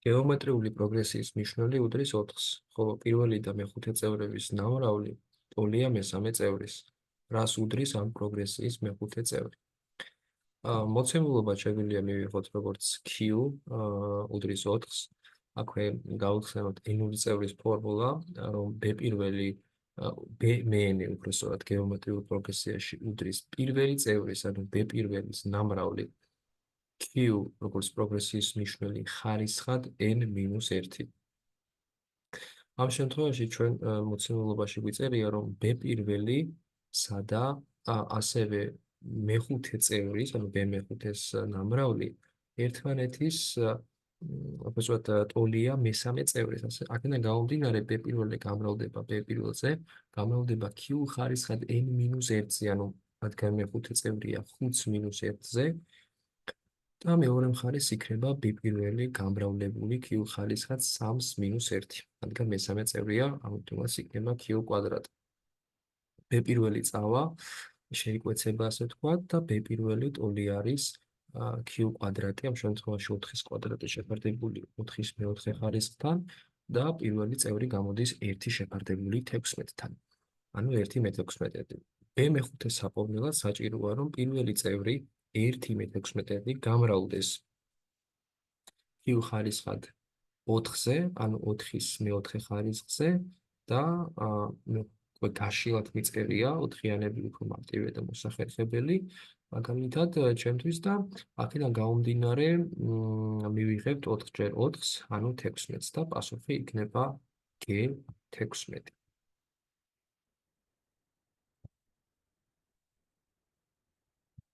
გეომეტრიული პროგრესიის მნიშვნელი უდრის 4-ს, ხოლო პირველი და მეხუთე წევრების ნამრავლი ტოლია მესამე წევრის, რას უდრის ამ პროგრესიის მეხუთე წევრი. მოცემულობა შეგვიძლია მივიღოთ როგორც Q უდრის 4-ს, აქვე გავხსენოთ n-ური წევრის ფორმულა, რომ b პირველი b-მენი უბრალოდ გეომეტრიულ პროგრესიაში უდრის პირველი წევრის, ანუ b პირველის ნამრავლი Q როგორც პროგრესიის მნიშვნელი ხარისხად n-1. ამ შემთხვევაში ჩვენ მოცემულობაში გვიწერია, რომ b პირველი სადა ასევე მეხუთე წევრის, ანუ b მეხუთეს ნამრავლი ერთმანეთის უბრალოდ ტოლია მესამე წევრის. ასე აქედან გამომდინარე b პირველი გამრავლდება b პირველზე, გამრავლდება q ხარისხად n-1-ზე, ანუ რადგან მეხუთე წევრია 5-1-ზე და მეორე მხარეს იქნება b პირველი გამრავლებული q ხარისხად 3-1, რადგან მესამე წევრია, ამიტომაც იქნება q კვადრატი. b პირველი წავა შეიკვეცება, ასე ვთქვათ, და b პირველი ტოლი არის q კვადრატი, ამ შემთხვევაში 4-ის კვადრატი შეფარდებული 4-ის მეოთხე ხარისხთან და პირველი წევრი გამოდის 1 შეფარდებული 16-თან. ანუ 1/16. b მეხუთე საფორმულად საჭიროა, რომ პირველი წევრი 1/16 გამრავლდეს q ხარისხად 4-ზე, ანუ 4-ის მეოთხე ხარისხზე და გაშილად მიწერია 4-იანები უფრო მარტივია და მოსახერხებელი, მაგალითად ჩემთვის და აქედან გამომდინარე მივიღებთ 4 ჯერ 4-ს, ანუ 16-ს და პასუხი იქნება g16.